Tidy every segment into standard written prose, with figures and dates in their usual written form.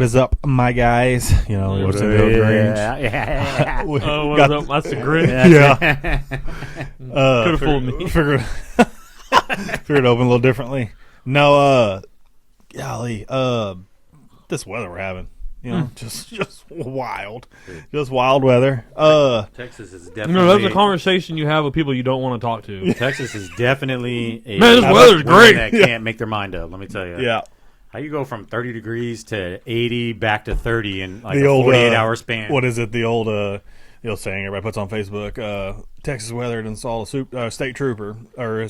What is up, my guys? You know, it was in the old range. Oh, what is up? That's the grid. Yeah. Could have fooled me. Figured it open a little differently. No, golly, this weather we're having, you know, just wild. Just wild weather. Texas is You definitely. know, that's a conversation you have with people you don't want to talk to. Texas is definitely a Man, this weather's women great. that can't make their mind up. Let me tell you. Yeah. How you go from 30 degrees to 80 back to 30 in like The a old 48-hour span? What is it? The old saying everybody puts on Facebook. Texas weather to install a state trooper, or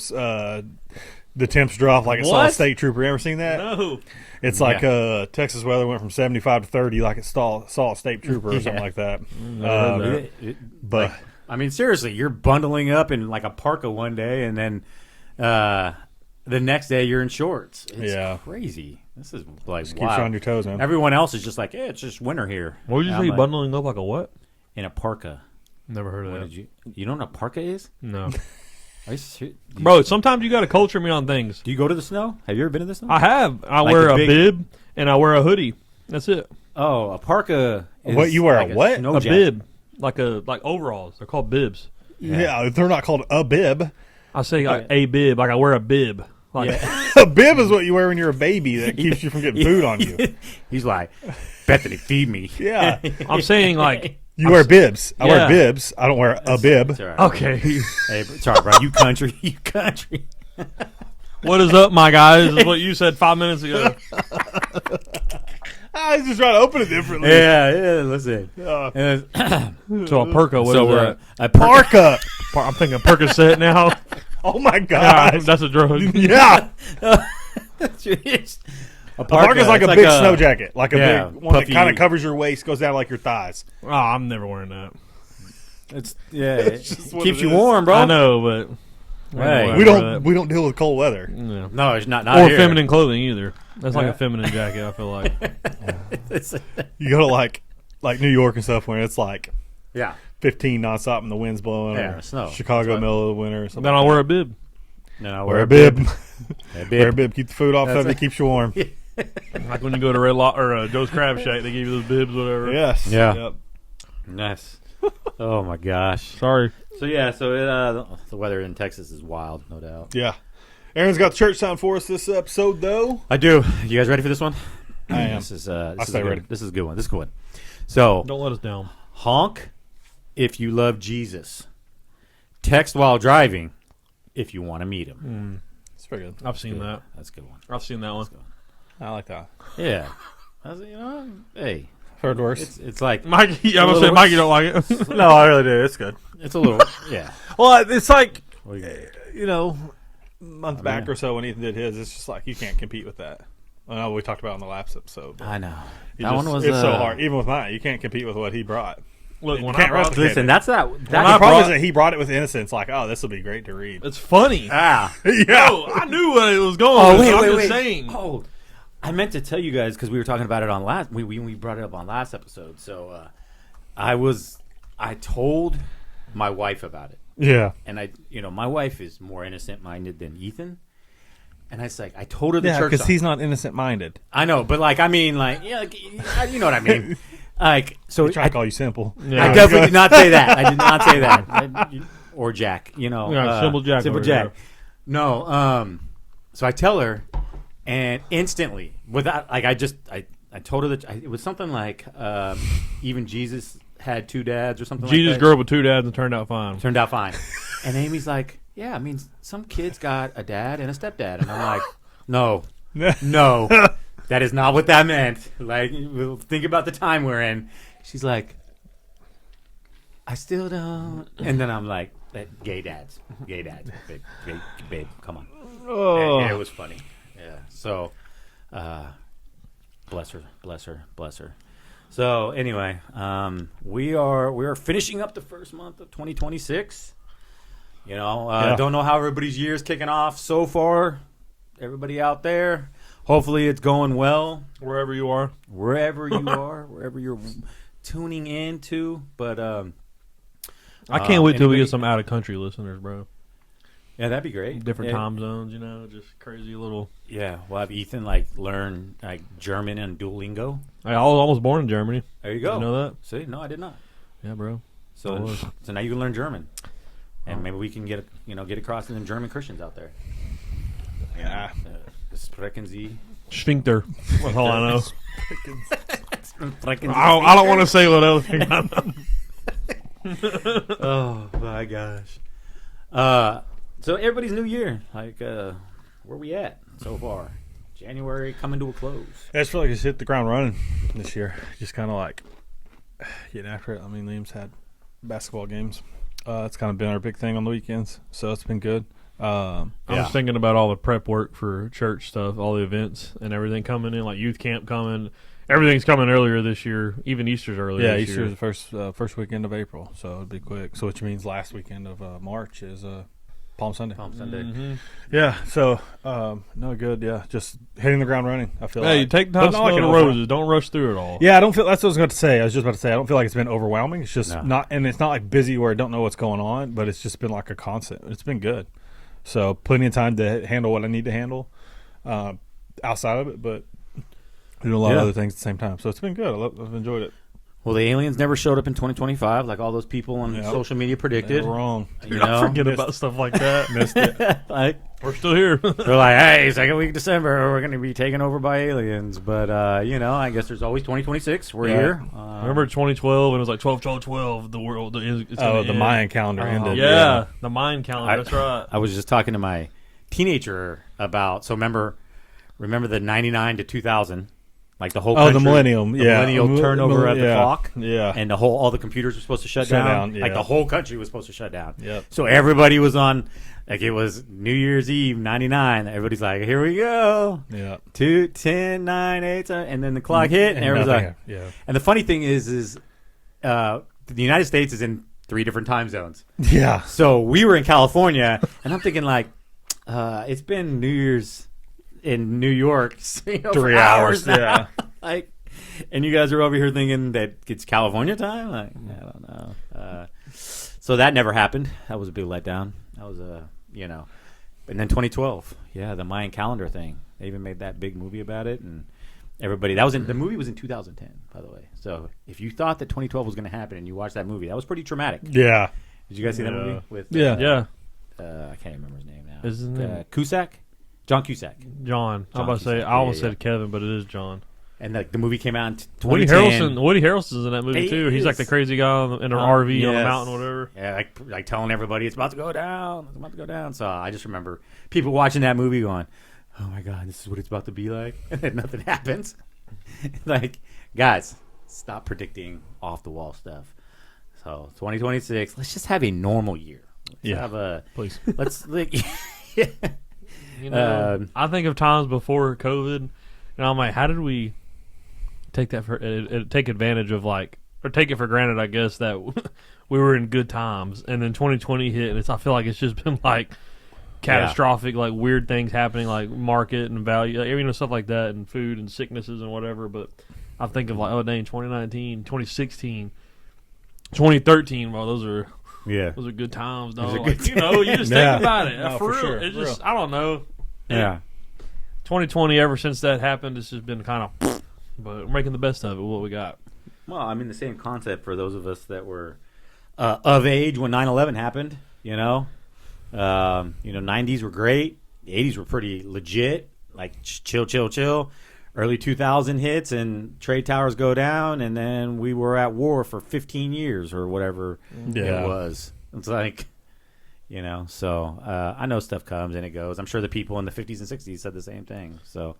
the temps drop like it saw a What? state trooper. You ever seen that? No. It's like Texas weather went from 75 to 30 like it saw a state trooper or something like that. heard that. But I mean, seriously, you're bundling up in like a parka one day, and then the next day you're in shorts. It's crazy. This is like just keeps you on your toes, man. Everyone else is just like, it's just winter here. What would you And say, I'm like, bundling up like a what? in a parka? Never heard of What that. did you know what a parka is? No. Are you serious? Bro, sometimes you got to culture me on things. Do you go to the snow? Have you ever been to the snow? I have. I Like wear a a big- bib and I wear a hoodie. That's it. Oh, a parka. Is What, you wear a like what? snow A jacket. bib. Like overalls. They're called bibs. yeah, they're not called a bib. I say like a bib. Like I wear a bib. Like A bib is what you wear when you're a baby that keeps you from getting food on you. He's like, Bethany, feed me. Yeah. I'm saying like, You wear bibs. I wear Yeah. bibs. I don't wear a bib. It's all right. okay. Hey, sorry, bro. You country. You country. What is up, my guys? Is what you said 5 minutes ago. I was just trying to open it differently. Yeah. Listen. So a perka, what is that? a Parka. I'm thinking Percocet now. Oh my Yeah, god. that's a drug. Yeah. a A parka's like a it's big snow jacket. Like a yeah, big one that puffy- kind of covers your waist, goes down like your thighs. Oh, I'm never wearing that. It's it just what keeps it you is. warm, bro. I know, but Hey. We don't deal with cold weather. Yeah. No, it's not Or here. feminine clothing either. That's like Yeah. a feminine jacket. I feel like. It's- You go to like New York and stuff when it's like yeah. 15 nonstop and the wind's blowing. Yeah, or snow. Chicago, That's what- middle of the winter. Or something Then I'll wear a bib. No, I wear a bib. A Wear a bib. bib. Keep the food off of it. Keeps you warm. Like when you go to Red Lot or Joe's Crab Shack, they give you those bibs, whatever. Yes. Yeah. Yep. Nice. Oh my gosh. Sorry. So yeah, the weather in Texas is wild, no doubt. Yeah. Aaron's got the church sound for us this episode, though. I do. You guys ready for this one? I am. This is stay a good, ready. This is a good one. This is a good one. So Don't let us down. honk if you love Jesus. Text while driving if you want to meet him. It's pretty good. I've seen that. That's a good one. I've seen that one. I like that. Yeah. Hey, Heard worse. it's like Mikey, I'm A gonna say little- Mikey don't like it. No, I really do. It's good. it's a little yeah. Well, it's like, What do you- you know, a month back or so when Ethan did his, it's just like you can't compete with that. I know we talked about it in the last episode. But I know. you That just- one was it's so hard. Even with mine, you can't compete with what he brought. Look, You when can't I brought, replicate Listen, it. that's that. The That's problem is that he brought it with innocence, like, oh, this will be great to read. it's funny. ah. Yeah. No, I knew what it was going. Oh with, wait, so wait, I'm wait. just saying. Oh, I meant to tell you guys because we were talking about it on last. We brought it up on last episode. So I told my wife about it, Yeah. and my wife is more innocent minded than Ethan. And I was like, I told her the Yeah, church. because song. he's not innocent-minded. I know, but like, I mean, like, yeah, like, you know what I mean. Like, so He tried to call you simple. Yeah. I definitely did not say that. I did not say that. Or Jack, Yeah, Simple Jack Simple over Jack. here. No, so I tell her, and instantly, without, like, I told her that it was something like, even Jesus had two dads or something Jesus like that. grew up with two dads and turned out fine. Turned out fine. And Amy's like, yeah, I mean, some kids got a dad and a stepdad. And I'm like, no, that is not what that meant. Like, we'll think about the time we're in. She's like, I still don't. And then I'm like, gay dads, babe, come on. Oh. And it was funny. Yeah. So, bless her. So anyway, we are finishing up the first month of 2026. You know, don't know how everybody's year's kicking off so far. Everybody out there, hopefully it's going well Wherever you are. wherever you are, wherever you're tuning into. But I can't wait till we anybody- get some out of country listeners, bro. Yeah, that'd be great. Different Yeah. time zones, just crazy little. Yeah, we'll have Ethan learn German and Duolingo. I was almost born in Germany. There you Did go. you know that? See, no, I did not. Yeah, bro. So, I was. so now you can learn German, and maybe we can get across to them German Christians out there. Yeah. Sprechen Sie? Sphincter. That's all I know. Sprechen Sie I don't want to say what else. Oh my gosh. So everybody's new year. Where we at so far? January coming to a close. I just feel like it's hit the ground running this year. Just kind of like getting after it. I mean, Liam's had basketball games. It's kind of been our big thing on the weekends, so it's been good. I'm just thinking about all the prep work for church stuff, all the events and everything coming in, like youth camp coming. Everything's coming earlier this year. Even Easter's earlier. Yeah, this Easter's year. the first weekend of April, so it'll be quick. So which means last weekend of March is Palm Sunday. Palm Sunday. Mm-hmm. Yeah, so no good. Yeah, just hitting the ground running. I feel Hey, like take But time to not like smell an the over- roses. Don't rush through it all. Yeah, I don't feel. That's what I was going to say. I was just about to say. I don't feel like it's been overwhelming. It's just No. not, and it's not like busy where I don't know what's going on. But it's just been like a constant. It's been good. So plenty of time to handle what I need to handle outside of it, but doing a lot of Yeah. other things at the same time. So it's been good. I've enjoyed it. Well, the aliens never showed up in 2025 like all those people on Yep. social media They predicted. were wrong. You I know? forget about stuff like that. Missed it. Like, We're still here. they're like, hey, second week of December, we're going to be taken over by aliens. But, I guess there's always 2026. We're Yeah. here. Remember 2012 and it was like 12, 12, 12. The world is. It's gonna Oh, the end. Mayan calendar Oh, ended. Yeah, the Mayan calendar. That's right. I was just talking to my teenager about, so remember the 99 to 2000, like the whole Oh, country, the millennium. the Yeah. millennial turnover at the yeah. clock. Yeah. And all the computers were supposed to shut Shut down. down, Like yeah. the whole country was supposed to shut down. Yep. So everybody was on, like it was New Year's Eve, 99. Everybody's like, here we go. Yeah. 2, 10, 9, 8, and then the clock hit, and everyone's nothing- like, yeah. and the funny thing is the United States is in 3 different time zones. Yeah. So we were in California, and I'm thinking like, it's been New Year's in New York, for 3 hours. now. Yeah. Like, and you guys are over here thinking that it's California time. Like, I don't know. So that never happened. That was a big letdown. That was And then 2012, the Mayan calendar thing. They even made that big movie about it, and everybody. The movie was in 2010, by the way. So if you thought that 2012 was going to happen and you watched that movie, that was pretty traumatic. Yeah. Did you guys see that Yeah. movie with? Yeah. Yeah, I can't remember his name now. Is his name? Cusack? John Cusack. John. I'm John about to say. Cusack. I almost Yeah. said Kevin, but it is John. And the movie came out in Woody 2010. Harrelson's in that movie He too. He's like is. the crazy guy in an RV on a yes. mountain, or whatever. Yeah, like telling everybody it's about to go down. It's about to go down. So I just remember people watching that movie going, "Oh my god, this is what it's about to be like," and then nothing happens. Like, guys, stop predicting off the wall stuff. So 2026, let's just have a normal year. Let's have a Please. let's like. You know, Um, I think of times before COVID, and I'm like, how did we take that take advantage of or take it for granted? I guess that we were in good times, and then 2020 hit, and I feel like it's just been like catastrophic, like weird things happening, like market and value, stuff like that, and food and sicknesses and whatever. But I think of 2019, 2016, 2013. Well, those are good times, Those are dog. good You just Yeah. think about it. No, for for real. sure, It's for just, real. I don't know. Yeah. 2020, ever since that happened, it's just been kind of, but we're making the best of it with what we got. Well, I mean, the same concept for those of us that were of age when 9/11 happened. 90s were great. The 80s were pretty legit, like chill. Early 2000 hits and trade towers go down, and then we were at war for 15 years or whatever Yeah. it was. It's like, so I know stuff comes and it goes. I'm sure the people in the 50s and 60s said the same thing. So,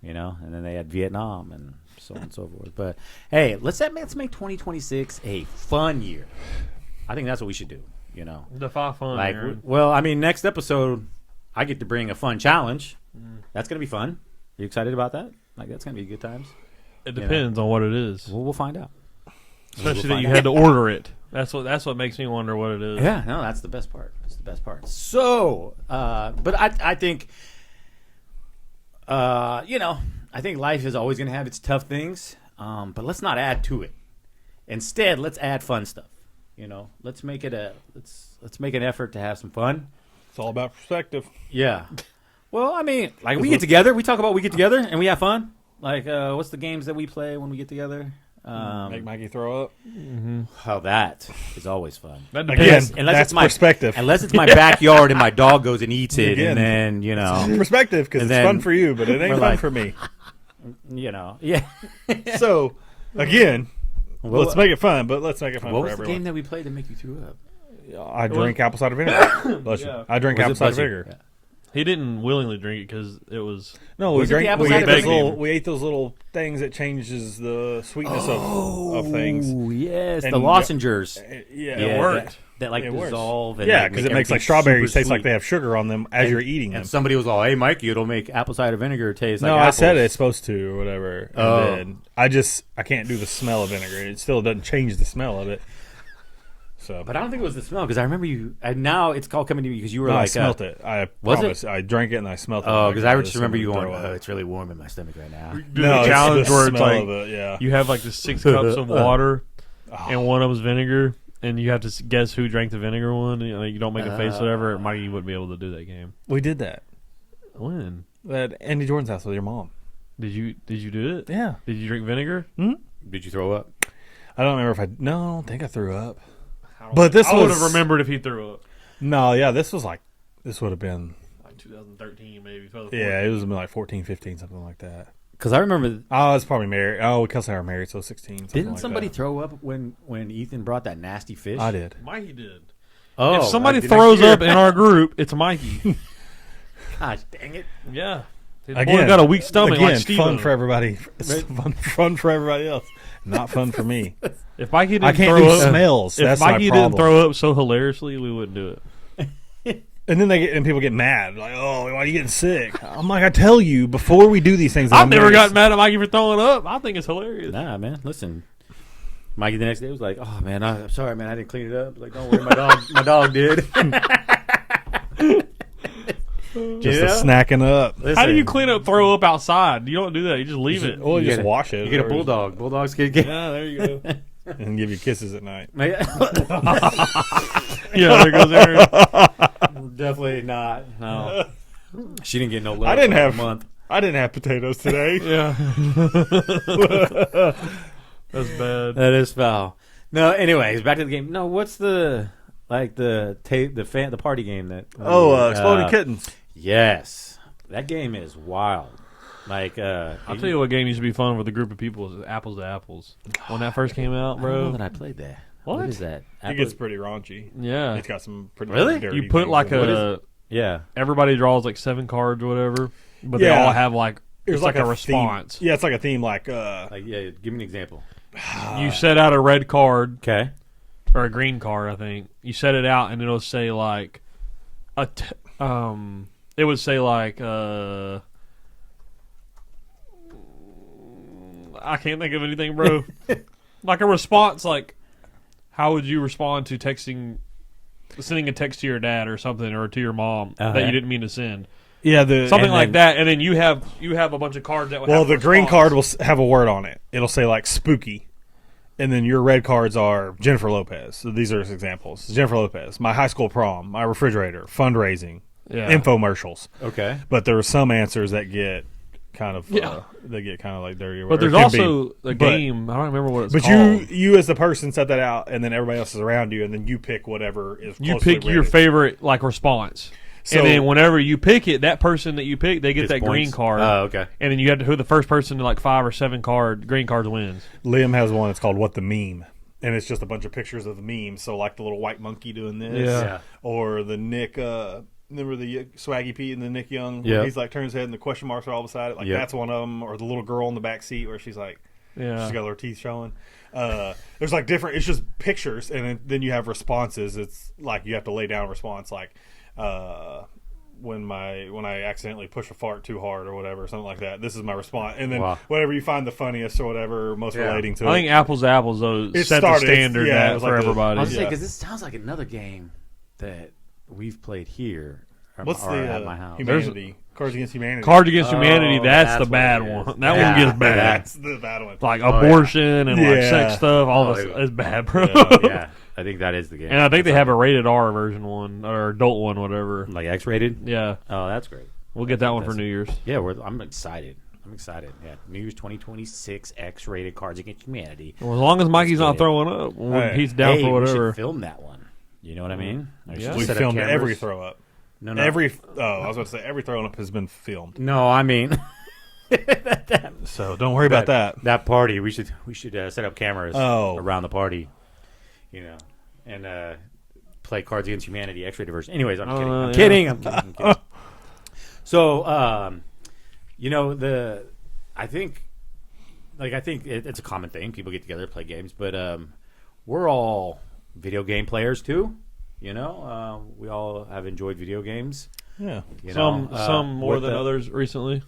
and then they had Vietnam and so on and so forth. But hey, let's make 2026 a fun year. I think that's what we should do. Defy fun, Like, Aaron. well, I mean, next episode, I get to bring a fun challenge. That's gonna be fun. You excited about that? Like, that's gonna be good times. It depends on what it is, We'll find out. especially we'll that you find had to order it. That's what makes me wonder what it is. Yeah, no, that's the best part. That's the best part. So, but I think, I think life is always gonna have its tough things. But let's not add to it. Instead, let's add fun stuff. Let's make it let's make an effort to have some fun. It's all about perspective. Yeah. Well, I mean, like we get together, we talk about we get together and we have fun. Like, what's the games that we play when we get together? Make Mikey throw up. Oh, that is always fun. That Again, depends. Unless that's it's my perspective. Unless it's my backyard and my dog goes and eats it, Again. and then Perspective, because And it's then fun for you, but it ain't we're fun like- for me. yeah. So, again, Well, let's make it fun, but let's make it fun what for was the everyone. game that we played that make you threw up? I drink apple cider vinegar. Bless you. Yeah. I drink Was apple it cider Buzzy? we vinegar. He didn't willingly drink it because it was. No, Was it the apple cider vinegar? we ate those little things that changes the sweetness of things. Oh yes, And the lozengers. Yeah, It worked. That like It works. dissolve. And Yeah, like, because it makes everything like strawberries super taste like sweet. they have sugar on them as you're eating them. And somebody was all, "Hey, Mikey, it'll make apple cider vinegar taste No, like I apples." said it's supposed to or whatever. And Oh. then I can't do the smell of vinegar. It still doesn't change the smell of it. So, But I don't think it was the smell because I remember you. And now it's all coming to me because you were no, I like, smelt it. I was it? promise. I drank it and I smelt it. "Oh," because I Like, just remember you throw going, up. "Oh, it's really warm in my stomach right now." Do No, the it's challenge the where it's smell like of it, yeah. you have like the 6 cups of water Oh. and one of them's vinegar, and you have to guess who drank the vinegar one. You don't make a face, or whatever. Mikey wouldn't be able to do that game. We did that When at Andy Jordan's house with your mom. did you do it? Yeah. Did you drink vinegar? Did you throw up? I don't remember if I. No, I don't think I threw up. But this I would was have remembered if he threw up. No, yeah, this was like this would have been. Like 2013, maybe. Yeah, it was like 14, 15, something like that. Because I remember. Oh, it's probably married. Oh, because they were married, so 16. Something Didn't like somebody that. throw up when Ethan brought that nasty fish? I did. Mikey did. Oh, If somebody like the throws next year. up in our group, it's Mikey. Gosh, dang it! Yeah. His Again, boy got a weak stomach Again, like Steve. fun for everybody. It's fun for everybody else. Not fun for me. If Mikey didn't I can't throw do up, smells. if That's Mikey my didn't problem. throw up so hilariously, we wouldn't do it. And then people get mad, like, "Oh, why are you getting sick?" I'm like, I tell you before we do these things. that I've I'm never nervous. gotten mad at Mikey for throwing up. I think it's hilarious. Nah, man. Listen, Mikey the next day was like, "Oh man, I'm sorry, man. I didn't clean it up." Like, don't worry, my dog did. Just a snacking up. How do you clean up throw up outside? You don't do that. You just leave it. Or you just get a- wash it. You get a or- bulldog. Bulldogs get. Yeah, there you go. and give you kisses at night. Yeah, there goes Aaron. Definitely not. No. She didn't get no love. I didn't for have- a month. I didn't have potatoes today. Yeah. That's bad. That is foul. No. Anyways, back to the game. No. What's the the party game that? Exploding Kittens. Yes, that game is wild. Like, I'll tell you what game used to be fun with a group of people is Apples to Apples. When that first came out, I don't know bro. that I played that. What? What is that? It gets pretty raunchy. Yeah. It's got some pretty Really? dirty You put things like in it. a Yeah. everybody draws like 7 cards or whatever, but they Yeah. all have like There's it's like a theme. response. Yeah, it's like a theme. Like Like, yeah. Give me an example. You set out a red card Okay. or a green card, I think. You set it out and it'll say like it would say like I can't think of anything, bro. Like a response, like how would you respond to sending a text to your dad or something, or to your mom that Okay. you didn't mean to send, something like that, and then you have a bunch of cards that would Well, have a the green response. card will have a word on it. It'll say like spooky. And then your red cards are Jennifer Lopez. So these are examples. Jennifer Lopez, my high school prom, my refrigerator, fundraising, Yeah. infomercials. Okay. But there are some answers that get kind of Yeah. they get kind of like dirty. Or But there's whatever. It can also be. a But- game. I don't remember what it's But called. you as the person set that out, and then everybody else is around you, and then you pick whatever is. You closely pick your rated. favorite like response, So- and then whenever you pick it, that person that you pick, they get Gets that green points. card. Oh, okay. And then you have to who the first person to like 5 or 7 green cards wins. Liam has one. It's called "What the Meme," and it's just a bunch of pictures of the memes. So like the little white monkey doing this, Yeah. or the Nick. Remember the Swaggy Pete and the Nick Young? Yeah. He's like turns his head and the question marks are all beside it. Like Yep. that's one of them. Or the little girl in the back seat where she's like, Yeah, she's got her teeth showing. There's like different. It's just pictures, and then you have responses. It's like you have to lay down a response, like when I accidentally push a fart too hard or whatever, something like that. This is my response, and then Wow. whatever you find the funniest or whatever most Yeah. relating to I it. think Apples to Apples though It set started- the standard yeah, it that was for like the- everybody. I was saying Yeah. because this sounds like another game that we've played here. What's or the at my house. Humanity? Cards Against Humanity. Cards Against Humanity. Oh, That's that's the what bad it is. one. That Yeah, one gets bad. That's the bad one. Like yeah. abortion and like Yeah. sex stuff. All Oh, this yeah. is bad, bro. Yeah, I think that is the game. And I think they have a rated R version one or adult one, whatever. like X-rated. Yeah, Oh, that's great. we'll get that one for That's- New Year's. Yeah, I'm excited. Yeah, New Year's 2026 X-rated Cards Against Humanity. Well, as long as Mikey's get not it. throwing up, Hey. he's down Hey, for we whatever. should film that one. You know what I mean? Or Yeah. should We set up filmed cameras. every throw up. No, no. I was about to say every throw up has been filmed. No, I mean So don't worry about that. That party. We should set up cameras Oh. around the party. You know, and play Cards Against Humanity X-rated version. Anyways, I'm kidding. I'm yeah. kidding. I'm kidding. So, I think it's a common thing. People get together, play games, but we're all video game players too. You know, we all have enjoyed video games. Yeah. You Some know, some more with than the- others recently.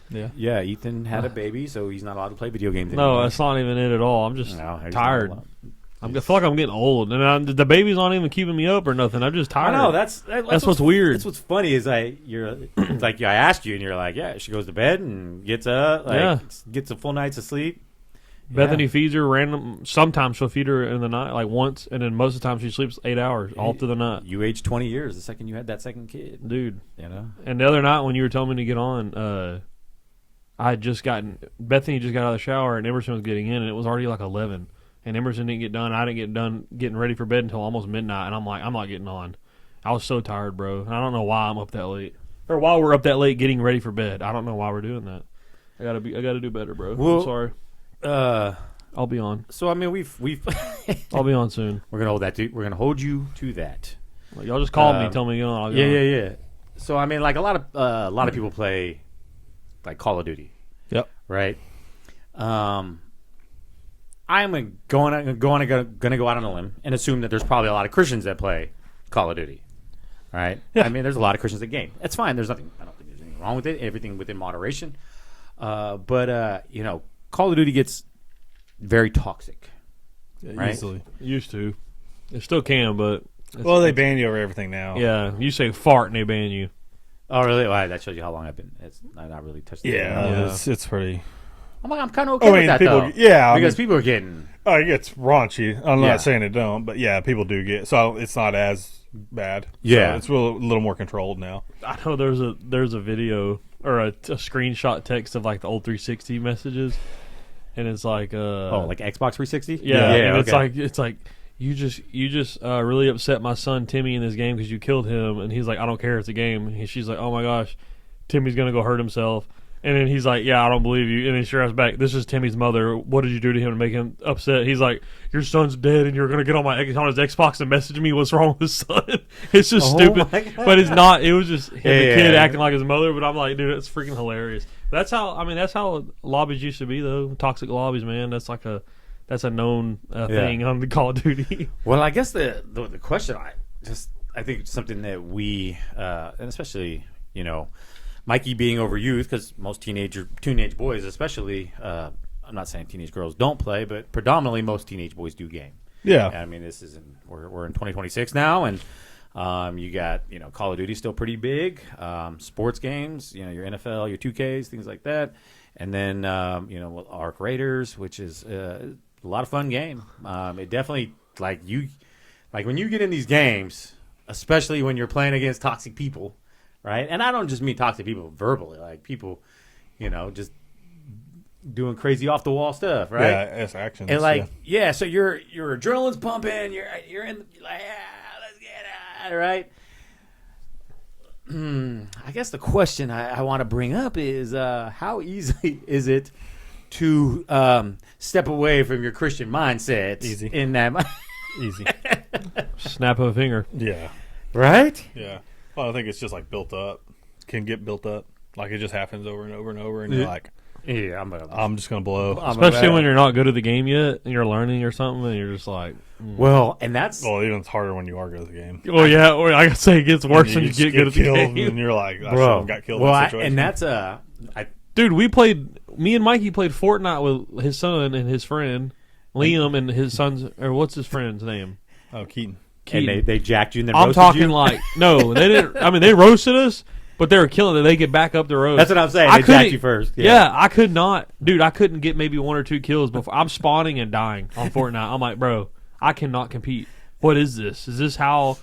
Yeah. Yeah, Ethan had a baby, so he's not allowed to play video games No, anymore. that's not even it at all. I'm just No, he's not tired. allowed. I feel like I'm getting old, and the baby's not even keeping me up or nothing. I'm just I tired. know that's what's weird. That's what's funny is you're it's like I asked you and you're like, yeah, she goes to bed and gets up, Yeah. gets a full night's of sleep. Bethany Yeah. feeds her random. Sometimes she'll feed her in the night, like once, and then most of the time she sleeps 8 hours all through the night. You aged 20 years the second you had that second kid. Dude. You know, And the other night when you were telling me to get on, I had just gotten Bethany just got out of the shower and Emerson was getting in, and it was already like 11. And Emerson didn't get done. I didn't get done getting ready for bed until almost midnight. And I'm like, I'm not getting on. I was so tired, bro. And I don't know why I'm up that late, or why we're up that late getting ready for bed. I don't know why we're doing that. I gotta do better, bro. Well, I'm sorry. I'll be on. So I mean, we've I'll be on soon. we're gonna hold you to that. Like, y'all just call me, Um, tell me to get on. I'll get on. Yeah. So I mean, like a lot of people play like Call of Duty, Yep. right? I'm gonna go out on a limb and assume that there's probably a lot of Christians that play Call of Duty, right? Yeah. I mean, there's a lot of Christians that game. That's fine. There's nothing. I don't think there's anything wrong with it. Everything within moderation. But you know, Call of Duty gets very toxic. Right? Easily. Used to. It still can, but Well, they ban you over everything now. yeah, you say fart and they ban you. Oh, really? Well, that shows you how long I've been. I've not really touched. Yeah. Yeah. It's pretty. I'm kind of okay I with mean, that people. though. Yeah. Because people are getting. it gets raunchy. I'm Yeah. not saying it don't, but yeah, people do get. So it's not as bad. Yeah. So it's a little more controlled now. I know there's a video or a screenshot text of like the old 360 messages, and it's like like Xbox 360. yeah, and okay. it's like you just really upset my son Timmy in this game because you killed him, and he's like, I don't care, it's a game. And she's like, oh my gosh, Timmy's gonna go hurt himself. And then he's like, yeah, I don't believe you. And then she writes back, this is Timmy's mother. What did you do to him to make him upset? He's like, your son's dead, and you're going to get on his Xbox and message me what's wrong with his son. It's just Oh stupid. my God. But it's not. It was just him, the kid Yeah. acting like his mother. But I'm like, dude, it's freaking hilarious. That's how lobbies used to be, though. Toxic lobbies, man. That's a known thing on the Call of Duty. Well, I guess the question I think something that we and especially Mikey being over youth, because most teenage boys, especially, I'm not saying teenage girls don't play, but predominantly most teenage boys do game. Yeah. I mean, we're in 2026 now, and you got Call of Duty still pretty big, sports games, your NFL, your 2Ks, things like that, and then Arc Raiders, which is a lot of fun game. It definitely like when you get in these games, especially when you're playing against toxic people. Right, and I don't just mean toxic people verbally, like people, just doing crazy off the wall stuff, right? Yeah, it's actions. And so your adrenaline's pumping, you're in, like, let's get it, right? I guess the question I want to bring up is how easy is it to step away from your Christian mindset? Easy. In that, easy. Snap of a finger. Yeah. right? Yeah. Well, I think it's just like built up. Can get built up. Like it just happens over and over and over, and you're like, Yeah, I'm just gonna blow. Especially when you're not good at the game yet and you're learning or something, and you're just like, Well, and that's Well, even it's harder when you are good at the game. well, yeah, or I gotta say it gets worse when you just get good at the killed, game. and you're like, I should bro. have got killed Well, in that situation. and that's Dude, me and Mikey played Fortnite with his son and his friend, Liam and his son's, or what's his friend's name? oh, Keaton. And they jacked you and then I'm roasted talking you? like no, they didn't. I mean, they roasted us, but they were killing it. They get back up the road. That's what I'm saying. I They couldn't- jacked you first. Yeah, I could not, dude. I couldn't get maybe 1 or 2 kills before I'm spawning and dying on Fortnite. I'm like, bro, I cannot compete. What is this? Is this how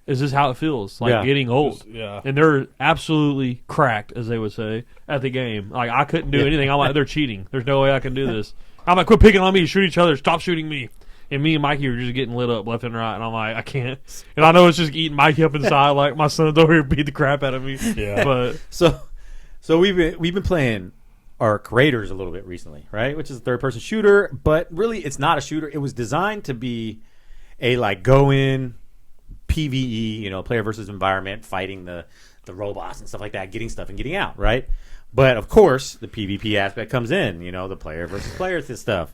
it feels? Like Yeah. getting old. Yeah. And they're absolutely cracked, as they would say, at the game. Like I couldn't do anything. I'm like, they're cheating. There's no way I can do this. I'm like, quit picking on me, shoot each other, stop shooting me. And me and Mikey were just getting lit up left and right, and I'm like, I can't. And I know it's just eating Mikey up inside, like my son's over here beat the crap out of me. Yeah. But So we've been playing Arc Raiders a little bit recently, right? Which is a third-person shooter, but really it's not a shooter. It was designed to be a like go in PvE, player versus environment, fighting the robots and stuff like that, getting stuff and getting out, right? But of course, the PvP aspect comes in, the player versus player stuff.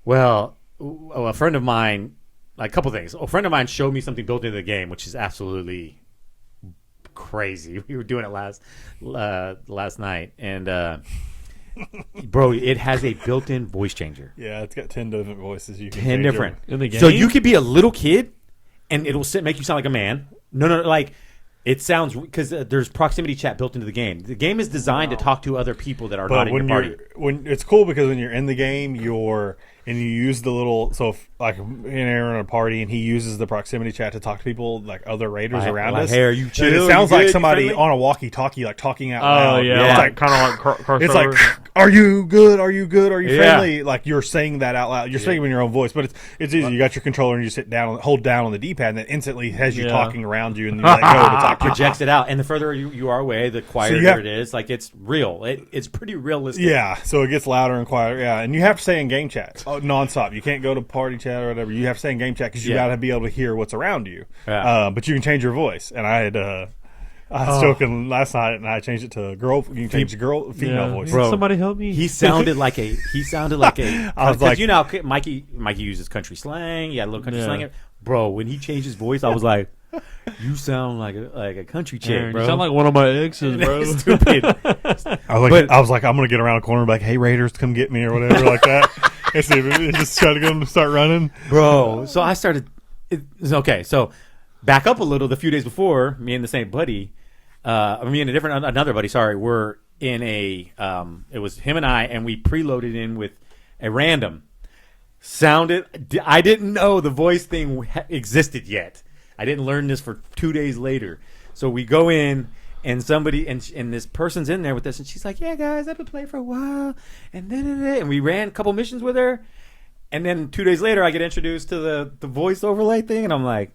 Well, a friend of mine, like a couple things. A friend of mine showed me something built into the game, which is absolutely crazy. We were doing it last night, and bro, it has a built-in voice changer. Yeah, it's got 10 different voices. You can 10 change different. in the game, So you could be a little kid, and it'll make you sound like a man. No, like it sounds because there's proximity chat built into the game. The game is designed to talk to other people that are not But in when your party. when it's cool because when you're in the game, and you use the little like Aaron in a party, and he uses the proximity chat to talk to people like other raiders around like, us. hey, are you And chill? it sounds You like good? somebody You friendly? on a walkie-talkie, like talking out oh loud. yeah, Yeah. like kind of like crossover. It's like, are you good? Are you good? Are you Yeah. friendly? Like you're saying that out loud. You're saying it in your own voice, but it's easy. You got your controller and you sit down, hold down on the D-pad, and it instantly has you Yeah. talking around you, and you let go to talk to you. Projects it out, and the further you are away, the quieter you have- it is. Like it's real. It's pretty realistic. Yeah, so it gets louder and quieter. Yeah, and you have to stay in game chat nonstop. You can't go to party chat or whatever. You have to stay in game chat because you Yeah. got to be able to hear what's around you. Yeah. But you can change your voice. And I was joking last night, and I changed it to girl. You can change the female voice. Bro. Somebody help me. He sounded like a. I was like- Mikey uses country slang. He had a little country Yeah. slang. Bro, when he changed his voice, I was like, "You sound like a country chick, Aaron, bro." you sound like one of my exes, bro. Stupid. I was like, I'm gonna get around the corner and be like, hey, Raiders, come get me or whatever like that. And see if it just try to get them to start running. Bro. So I started. Okay, so back up a little. The few days before, me and the same buddy, me and another buddy, sorry, were in a. It was him and I, and we preloaded in with a random. I didn't know the voice thing existed yet. I didn't learn this for 2 days later. So we go in. And somebody and this person's in there with us, and she's like, "Yeah, guys, I've been playing for a while," and we ran a couple missions with her, and then 2 days later, I get introduced to the voice overlay thing, and I'm like,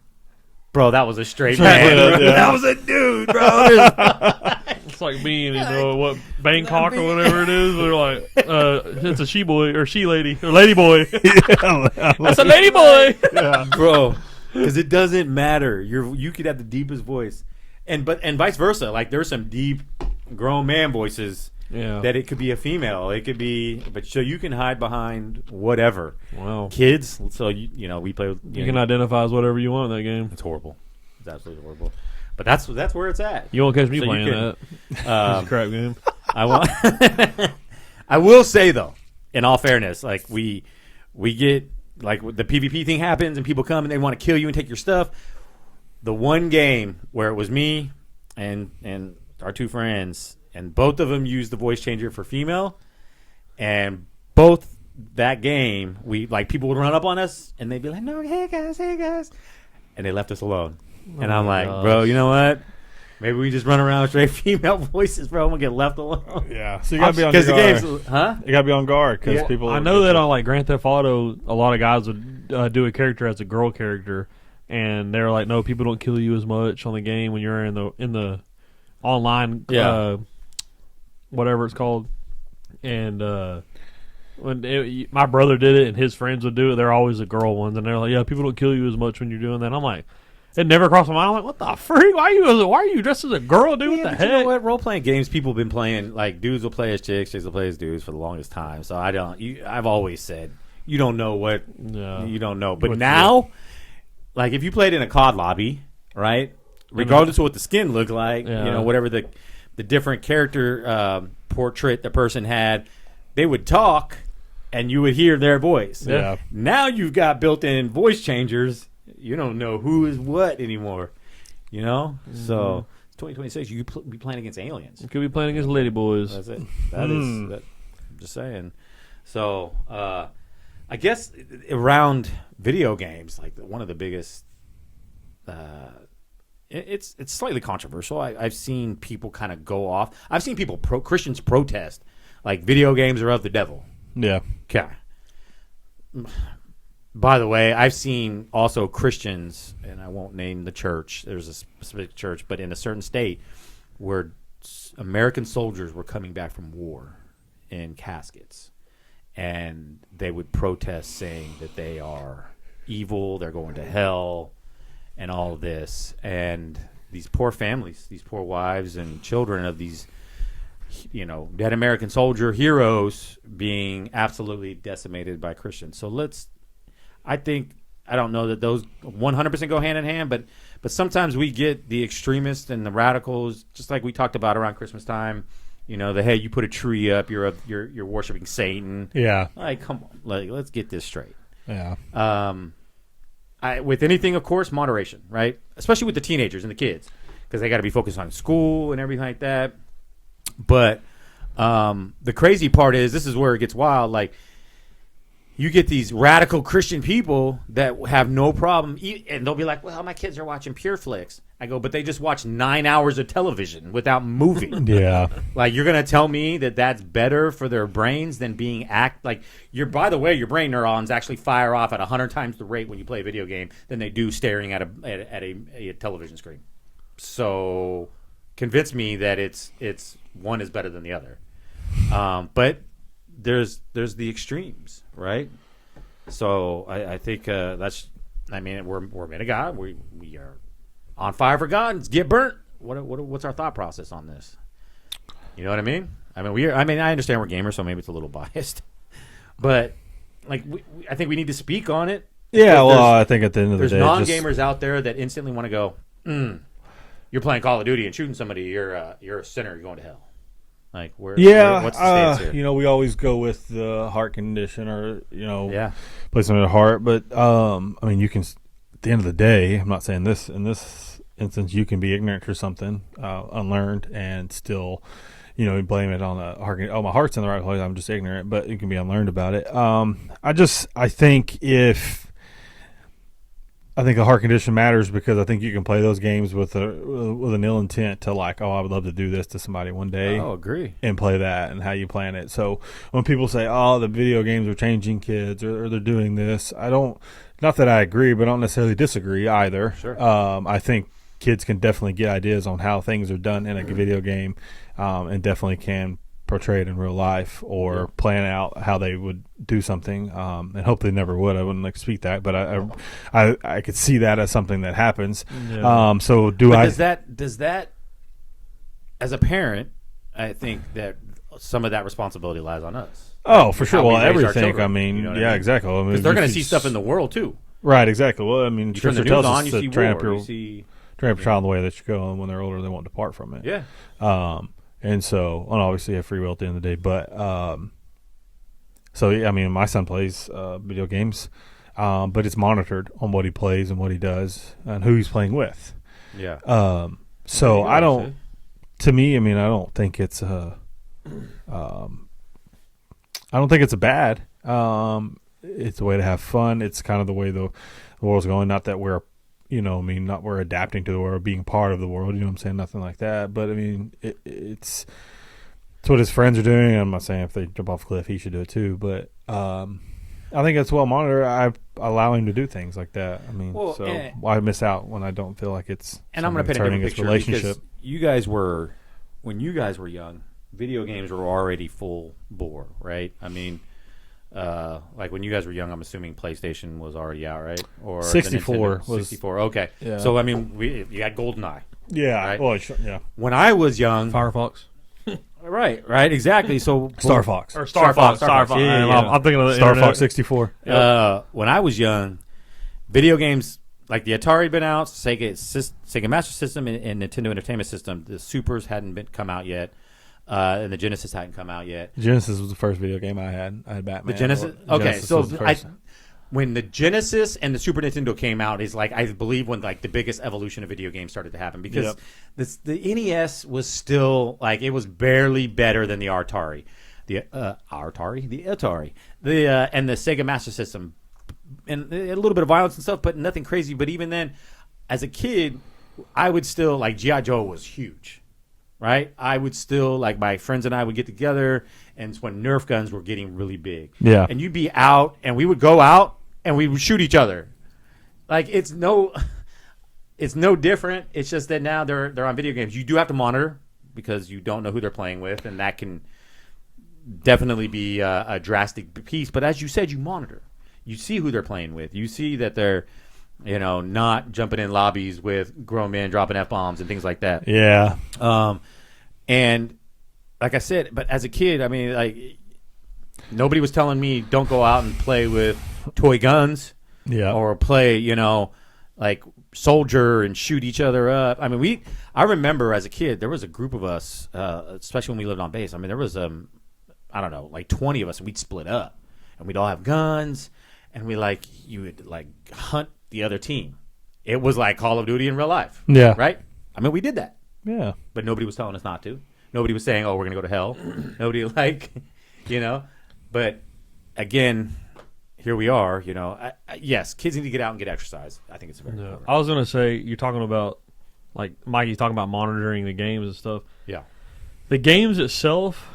"Bro, that was a straight man. Yeah. That was a dude, bro." It's like being in what Bangkok or whatever it is. They're like, it's a she boy or she lady or lady boy. That's a lady boy. Bro, because it doesn't matter. You could have the deepest voice, and vice versa. Like there's some deep grown man voices. Yeah. That it could be a female. It could be, but so you can hide behind whatever. Wow. Kids. So we play. You can identify as whatever you want in that game. It's horrible. It's absolutely horrible. But that's where it's at. You won't catch me So you playing can- that. It's a crap game. I will. I will say though, in all fairness, like we get like the PvP thing happens and people come and they want to kill you and take your stuff. The one game where it was me and our two friends, and both of them used the voice changer for female, and both that game we like people would run up on us and they'd be like, "No, hey guys," and they left us alone. And I'm my like, gosh. "Bro, you know what? Maybe we just run around with straight female voices, bro. I'm gonna get left alone." Yeah, so you gotta be on Because the guard. game's, huh? You gotta be on guard because Yeah. people. I know that on like Grand Theft Auto, a lot of guys would do a character as a girl character, and they're like, "No, people don't kill you as much on the game when you're in the online, Yeah. whatever it's called." And my brother did it, and his friends would do it. They're always the girl ones, and they're like, "Yeah, people don't kill you as much when you're doing that." I'm like, it never crossed my mind. I'm like, "What the freak? Why are you dressed as a girl, dude? Yeah, what the but you know heck?" what? Role-playing games, people have been playing, like, dudes will play as chicks, chicks will play as dudes for the longest time. So I've always said, you don't know what, Yeah. you don't know. But What's now, like, if you played in a COD lobby, right, regardless of what the skin looked like, Yeah. whatever the different character portrait the person had, they would talk, and you would hear their voice. Yeah. Now you've got built-in voice changers. you don't know who is what anymore. You know, so 2026, you could be playing against aliens. You could be playing against ladyboys. That's it. I'm just saying. So, I guess around video games, like one of the biggest, it's slightly controversial. I've seen people kind of go off. I've seen people Christians protest like video games are of the devil. Yeah. Okay. By the way, I've seen also Christians, and I won't name the church. There's a specific church, but in a certain state where American soldiers were coming back from war in caskets, and they would protest saying that they are evil, they're going to hell, and all of this. And these poor families, these poor wives and children of these, dead American soldier heroes being absolutely decimated by Christians. So I don't know that those 100% go hand in hand, but sometimes we get the extremists and the radicals, just like we talked about around Christmas time. Hey, you put a tree up, you're worshiping Satan. Yeah. Like, come on, let's get this straight. Yeah. With anything, of course, moderation, right? Especially with the teenagers and the kids, because they got to be focused on school and everything like that. But the crazy part is, this is where it gets wild. Like, you get these radical Christian people that have no problem, and they'll be like, well, my kids are watching Pure Flix. I go, but they just watch 9 hours of television without moving. Yeah. Like, you're going to tell me that that's better for their brains than being by the way, your brain neurons actually fire off at 100 times the rate when you play a video game than they do staring at a television screen. So convince me that it's one is better than the other. But there's the extremes, right? So I think we're men of God. We are on fire for God. Let's get burnt. What's our thought process on this? You know what I mean? I understand we're gamers, so maybe it's a little biased, but like I think we need to speak on it. Yeah, well, I think at the end of the day, there's non-gamers out there that instantly want to go, you're playing Call of Duty and shooting somebody, you're a sinner, you're going to hell. Like, what's the stance here? We always go with the heart condition, or place on the heart. But you can. At the end of the day, I'm not saying this in this instance. You can be ignorant or something, unlearned, and still, blame it on the heart. Oh, my heart's in the right place. I'm just ignorant, but you can be unlearned about it. I think the heart condition matters, because I think you can play those games with an ill intent to, like, I would love to do this to somebody one day. Oh, agree. And play that and how you plan it. So when people say, the video games are changing kids, or they're doing this, not that I agree, but I don't necessarily disagree either. Sure. I think kids can definitely get ideas on how things are done in a video game, and definitely can portray it in real life, or plan out how they would do something, and hope they never would. I wouldn't speak that, but I could see that as something that happens. Yeah. Does that as a parent, I think that some of that responsibility lies on us. Oh, for sure. How we Well, raise our everything. children, you know what I mean? Exactly. Because they're going to see stuff in the world too. Right, exactly. Well, You turn the news on, you see train up war. your child in the way that you go, and when they're older, they won't depart from it. Yeah. And obviously have free will at the end of the day. But my son plays video games, but it's monitored on what he plays and what he does and who he's playing with. Yeah. So I don't. To me, I don't think it's I don't think it's a bad. It's a way to have fun. It's kind of the way the world's going. Not that we're not we're adapting to the world, being part of the world, you know what I'm saying? Nothing like that. But it's what his friends are doing. I'm not saying if they jump off a cliff, he should do it too. But I think it's well monitored. I allow him to do things like that. Why miss out when I don't feel like it's and I'm going to paint a different picture relationship. Because when you guys were young, video games were already full bore, right? Like when you guys were young, I'm assuming PlayStation was already out, right? Or 64 was 64. Okay, yeah. So you had GoldenEye. Yeah. Right? Well, yeah. When I was young, Firefox. right, exactly. So Star Fox. Or Star Fox. Yeah. I'm thinking of the Star internet. Fox 64. When I was young, video games like the Atari had been out, Sega Master System, and Nintendo Entertainment System. The Supers hadn't come out yet. And the Genesis hadn't come out yet. Genesis was the first video game I had. I had Batman. The Genesis? Okay, Genesis was the first. when the Genesis and the Super Nintendo came out is like, I believe, when like the biggest evolution of video games started to happen, because the NES was still like, it was barely better than the Atari, and the Sega Master System, and a little bit of violence and stuff, but nothing crazy. But even then, as a kid, I would still like G.I. Joe was huge, right? I would still like, my friends and I would get together, and it's when Nerf guns were getting really big. Yeah. And you'd be out, and we would go out, and we would shoot each other. Like, it's no different. It's just that now they're on video games. You do have to monitor because you don't know who they're playing with, and that can definitely be a drastic piece. But as you said, you monitor. You see who they're playing with. You see that they're, not jumping in lobbies with grown men dropping F-bombs and things like that. Yeah. And like I said, but as a kid, I mean, like, nobody was telling me don't go out and play with toy guns. Yeah. Or play, like soldier and shoot each other up. I mean, I remember as a kid, there was a group of us, especially when we lived on base. I mean, there was, I don't know, like 20 of us, and we'd split up. And we'd all have guns, and you would like hunt the other team. It was like Call of Duty in real life. Yeah. Right? I mean, we did that. Yeah. But nobody was telling us not to. Nobody was saying, oh, we're going to go to hell. Nobody But again, here we are, yes, kids need to get out and get exercise. I think it's very important. I was going to say, you're talking about, like, Mikey's talking about monitoring the games and stuff. Yeah. The games itself,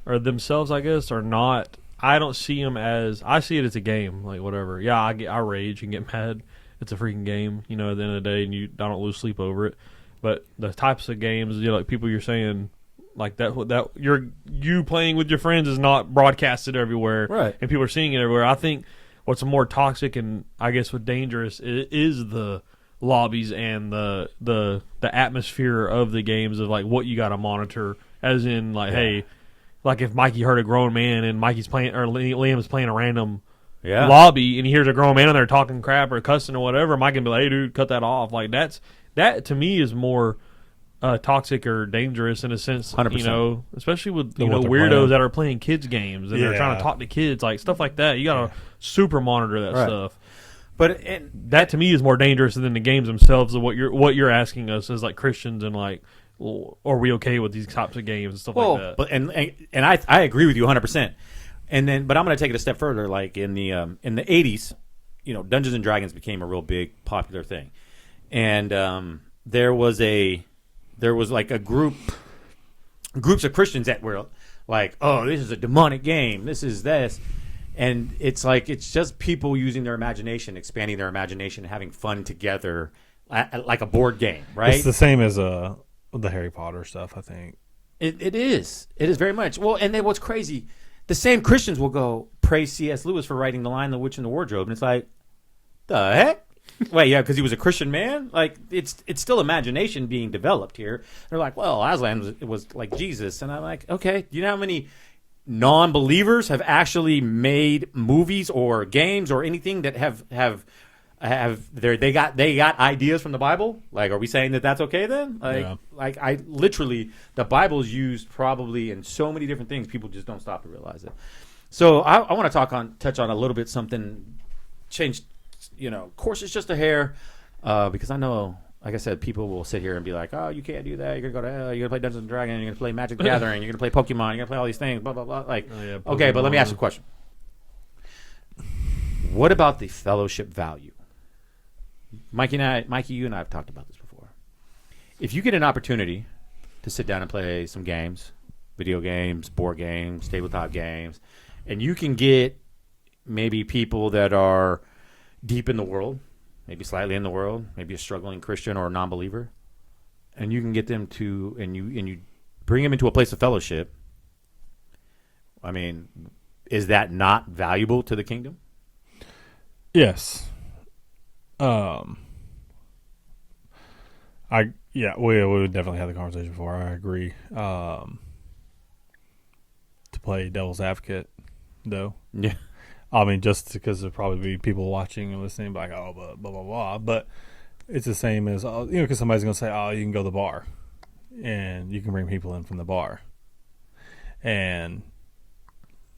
or themselves, I guess, are not, I don't see them as, I see it as a game, like, whatever. Yeah, I rage and get mad. It's a freaking game, at the end of the day, and I don't lose sleep over it. But the types of games, like people you're saying, like that you playing with your friends is not broadcasted everywhere, right? And people are seeing it everywhere. I think what's more toxic and I guess what dangerous is the lobbies and the atmosphere of the games of like what you got to monitor, as in like, hey, like if Mikey heard a grown man and Mikey's playing or Liam's playing a random lobby and he hears a grown man in there talking crap or cussing or whatever, Mike can be like, hey dude, cut that off. Like that to me is more toxic or dangerous in a sense, 100%. Especially with weirdos that are playing kids games and they're trying to talk to kids, like stuff like that. You gotta super monitor that stuff. But that to me is more dangerous than the games themselves. Of what you're asking us as like Christians and like, well, are we okay with these types of games and stuff like that? But and I agree with you 100%. And then, but I'm going to take it a step further. Like in the 80s, Dungeons and Dragons became a real big popular thing, and there was like a groups of Christians that were like, oh, this is a demonic game. This is this. And it's like, it's just people using their imagination, expanding their imagination, having fun together, like a board game, right? It's the same as the Harry Potter stuff, I think. It is. It is very much. Well, and then what's crazy, the same Christians will go praise C.S. Lewis for writing The Lion, the Witch, and the Wardrobe. And it's like, the heck? Wait, yeah, because he was a Christian man? Like, it's still imagination being developed here. They're like, well, Aslan was like Jesus. And I'm like, okay, do you know how many non-believers have actually made movies or games or anything that have they got ideas from the Bible? Like, are we saying that that's okay then? Like I literally, the Bible's used probably in so many different things, people just don't stop to realize it. So I want to touch on a little bit something, change, of course it's just a hair, because I know, like I said, people will sit here and be like, oh, you can't do that. You're going to go to hell. You're going to play Dungeons & Dragons. You're going to play Magic the Gathering. You're going to play Pokemon. You're going to play all these things, blah, blah, blah. Like, okay, but let me ask you a question. What about the fellowship value? Mikey, you and I have talked about this before. If you get an opportunity to sit down and play some games, video games, board games, tabletop games, and you can get maybe people that are deep in the world, maybe slightly in the world, maybe a struggling Christian or a non-believer, and you can get them to, and you bring them into a place of fellowship. I mean, is that not valuable to the kingdom? Yes. We would definitely have the conversation before. I agree. To play devil's advocate, though. Yeah. I mean, just because there'll probably be people watching and listening, like, oh, blah, blah, blah, blah. But it's the same as, because somebody's going to say, oh, you can go to the bar. And you can bring people in from the bar. And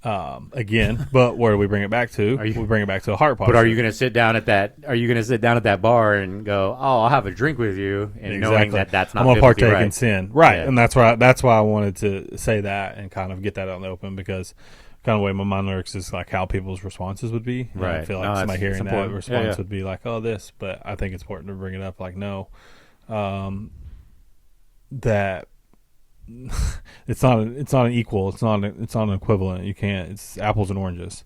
Again, but where do we bring it back to? We bring it back to a heart posture. But are you going to sit down at that? Are you going to sit down at that bar and go, "Oh, I'll have a drink with you," and knowing that that's not I'm gonna partake right. in sin, right? Yeah. And that's why I wanted to say that and kind of get that out in the open, because kind of the way my mind works is like how people's responses would be. And I Right. feel like No, somebody hearing that important. response would be like, "Oh, this," but I think it's important to bring it up. Like, no, that. It's not an equal. It's not an equivalent. You can't. It's apples and oranges.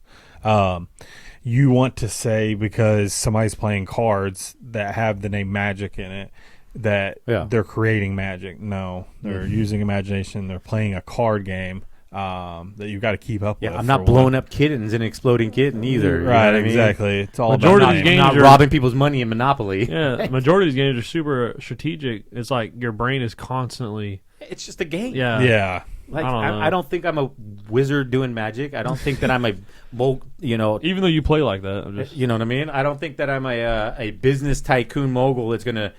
You want to say because somebody's playing cards that have the name Magic in it that they're creating magic. No, they're using imagination. They're playing a card game that you've got to keep up with. I'm not blowing up kittens and exploding kitten either. You know Right, what I mean? exactly. It's all Majority about of these I'm games not are- robbing people's money in Monopoly. Yeah, majority of these games are super strategic. It's like your brain is constantly. It's just a game. Yeah. Like I don't know. I don't think I'm a wizard doing magic. I don't think that I'm Even though you play like that, I'm just, you know what I mean? I don't think that I'm a business tycoon mogul that's going to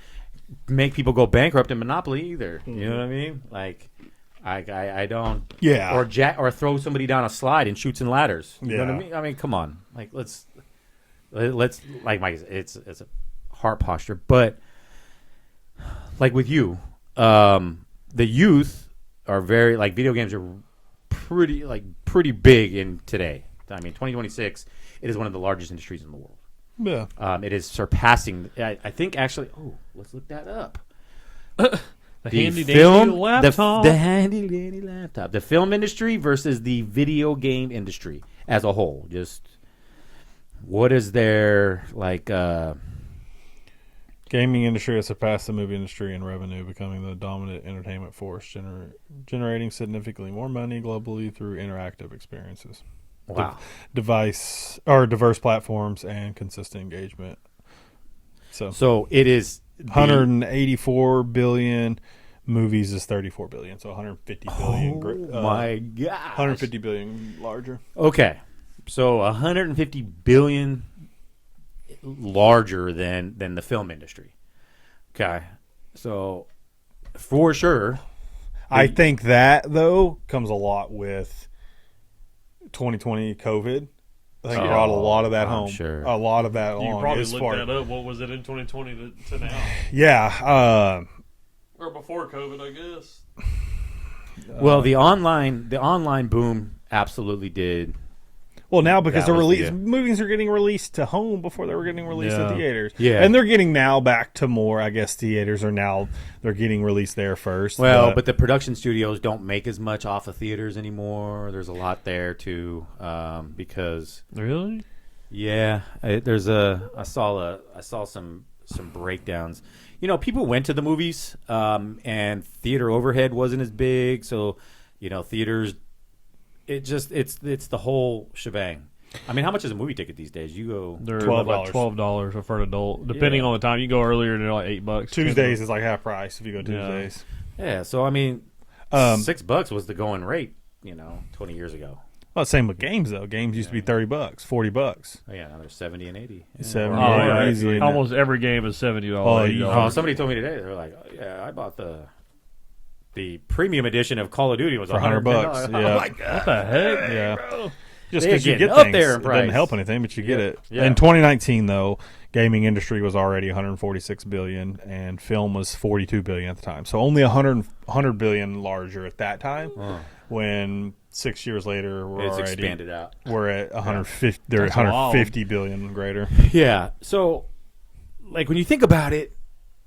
make people go bankrupt in Monopoly either. You know what I mean? Like, I don't. Yeah. Or throw somebody down a slide and shoots and ladders. You know what I Yeah. mean? I mean, come on. Like, let's like Mike said, it's a heart posture. But like with you, the youth are very like video games are pretty big in today. I mean, 2026, it is one of the largest industries in the world. Yeah. It is surpassing. I think actually. Oh, let's look that up. the handy film dandy laptop. the handy dandy laptop. The film industry versus the video game industry as a whole. Just what is their like? Gaming industry has surpassed the movie industry in revenue, becoming the dominant entertainment force, generating significantly more money globally through interactive experiences. Wow. Diverse platforms and consistent engagement. So it is 184 billion. Movies is 34 billion, so 150 billion. Oh my god. 150 billion larger. Okay, so 150 billion larger than the film industry. Okay, so for sure, I think that though comes a lot with 2020 COVID. I think brought a lot of that home. Sure. A lot of that you along. probably as looked far- that up. What was it in 2020 to now? Yeah. Or before COVID, I guess. well, the online boom absolutely did. Well, now because That the was release the- movies are getting released to home before they were getting released Yeah. at theaters. Yeah. And they're getting now back to more, I guess theaters are now they're getting released there first. Well, but the production studios don't make as much off of theaters anymore. There's a lot there too, because Really? yeah, I saw some breakdowns. You know, people went to the movies, and theater overhead wasn't as big, so theaters. It's the whole shebang. I mean, how much is a movie ticket these days? You go They're $12. about $12 for an adult, depending on the time. You go earlier, they're like $8. Tuesdays is like half price if you go Yeah. Tuesdays. yeah. So I mean, $6 was the going rate. 20 years ago. Well, same with games though. Games used to be $30, $40. Oh yeah, now they're 70 and 80. Yeah. 70. Oh, Yeah, yeah. easily. Almost every game is $70. Oh, $80. Oh, somebody told me today. They're like, oh, yeah, I bought the premium edition of Call of Duty was For $100. $110. Yeah. Oh my god. What the heck? Yeah. Just They're because you getting get up things, there in it doesn't price. help anything, but you get it. Yeah. In 2019, though, gaming industry was already 146 billion, and film was 42 billion at the time. So only 100 billion larger at that time. When 6 years later, It's expanded out. We're at 150. They're at That's wild. 150 billion greater. Yeah. So, like when you think about it,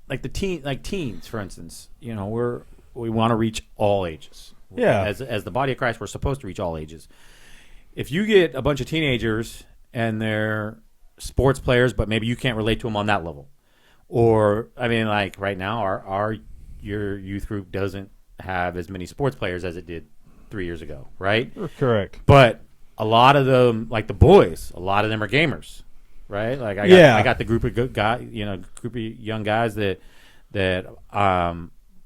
like teens, for instance, we want to reach all ages. Yeah. As the body of Christ, we're supposed to reach all ages. If you get a bunch of teenagers and they're sports players, but maybe you can't relate to them on that level, or I mean, like right now, your youth group doesn't have as many sports players as it did 3 years ago, right? Correct. But a lot of them, like the boys, a lot of them are gamers, right? Like I got the group of good group of young guys that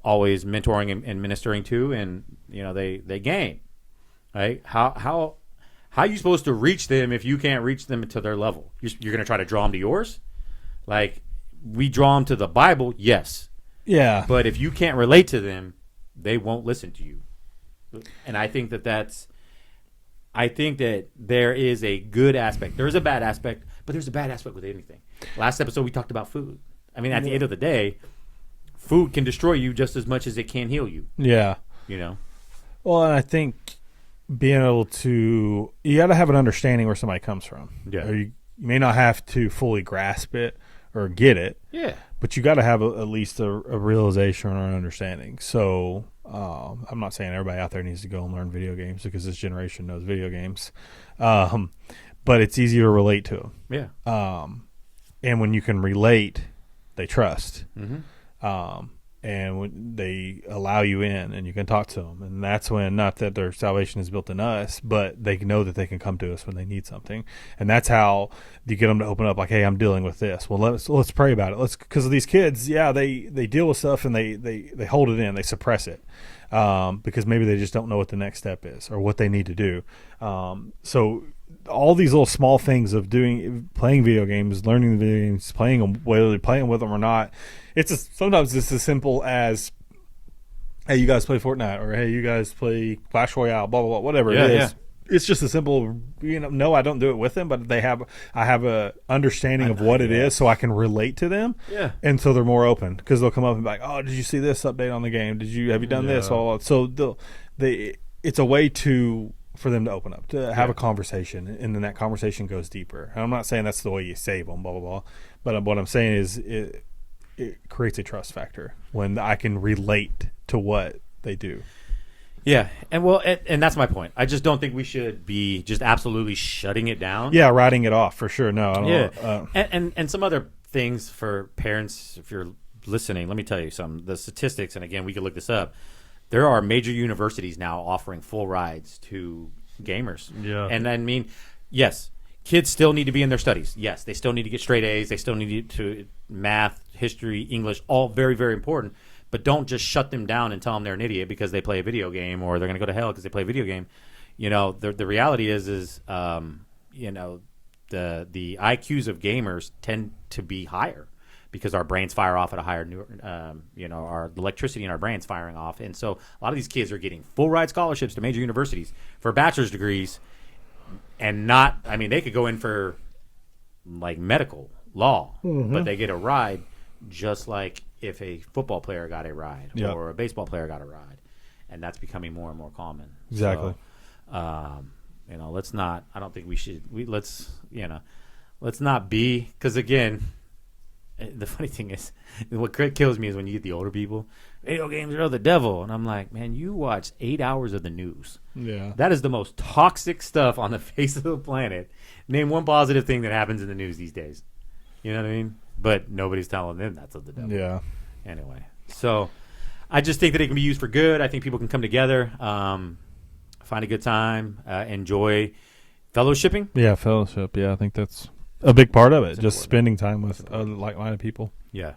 always mentoring and ministering to, and they game, right? How are you supposed to reach them if you can't reach them to their level? You're going to try to draw them to yours, like we draw them to the Bible, yes, Yeah. but if you can't relate to them, they won't listen to you. And I think that's I think that there is a good aspect. There is a bad aspect, but there's a bad aspect with anything. Last episode, we talked about food. I mean, at the end of the day, food can destroy you just as much as it can heal you. Yeah. You know? Well, and I think being able to, you got to have an understanding where somebody comes from. Yeah. Or you may not have to fully grasp it or get it. Yeah. But you got to have at least a realization or an understanding. So I'm not saying everybody out there needs to go and learn video games because this generation knows video games. But it's easy to relate to them. Yeah. And when you can relate, they trust. Mm-hmm. And when they allow you in and you can talk to them. And that's when, not that their salvation is built in us, but they know that they can come to us when they need something. And that's how you get them to open up, like, hey, I'm dealing with this. Well, let's pray about it. Because these kids, yeah, they deal with stuff and they hold it in. They suppress it because maybe they just don't know what the next step is or what they need to do. So all these little small things of playing video games, learning the video games, playing them, whether they're playing with them or not, sometimes it's as simple as, hey, you guys play Fortnite, or hey, you guys play Clash Royale, blah blah blah, whatever it is. Yeah. It's just a simple, no, I don't do it with them, but I have a understanding of what it is, so I can relate to them. Yeah, and so they're more open because they'll come up and be like, oh, did you see this update on the game? Have you done this? So it's a way for them to open up, to have a conversation, and then that conversation goes deeper. And I'm not saying that's the way you save them, blah blah blah, but what I'm saying is it creates a trust factor when I can relate to what they do. Yeah, and that's my point. I just don't think we should be just absolutely shutting it down. Yeah, writing it off for sure. No, I don't know. And some other things for parents, if you're listening, let me tell you some. The statistics, and again, we could look this up. There are major universities now offering full rides to gamers. Yeah. And I mean, yes, kids still need to be in their studies. Yes, they still need to get straight A's. They still need to math, history, English, all very, very important. But don't just shut them down and tell them they're an idiot because they play a video game, or they're going to go to hell because they play a video game. You know, the reality is you know, the IQs of gamers tend to be higher because our brains fire off at a higher, you know, our electricity in our brains firing off. And so a lot of these kids are getting full ride scholarships to major universities for bachelor's degrees, and not, I mean, they could go in for like medical, law, but they get a ride just like if a football player got a ride or a baseball player got a ride. And that's becoming more and more common. Exactly. So, you know, I don't think we should, let's not be, because again, the funny thing is, what kills me is when you get the older people, video games are the devil. And I'm like, man, you watch 8 hours of the news. Yeah. That is the most toxic stuff on the face of the planet. Name one positive thing that happens in the news these days. You know what I mean? But nobody's telling them that's of the devil. Yeah. Anyway, so I just think that it can be used for good. I think people can come together, find a good time, enjoy fellowshipping. Yeah, fellowship. Yeah, I think that's a big part of it. Just spending time with like-minded people. Yeah,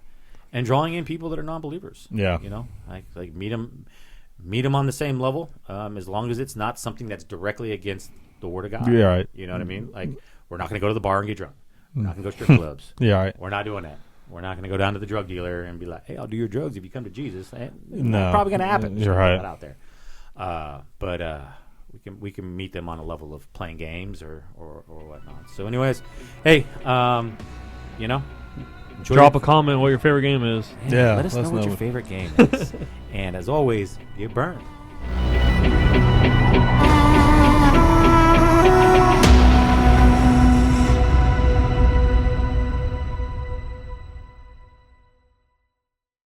and drawing in people that are non-believers. Yeah, you know, like meet them on the same level, as long as it's not something that's directly against the Word of God. Yeah, right. You know what I mean? Like, we're not going to go to the bar and get drunk. We're not going to go strip clubs. Yeah, right. We're not doing that. We're not going to go down to the drug dealer and be like, hey, I'll do your drugs if you come to Jesus. No. Probably going to happen. You're right. Out there. But we can meet them on a level of playing games or whatnot. So anyways, hey, you know, drop a comment what your favorite game is. Yeah, let us know what your favorite game is. And as always, get burned.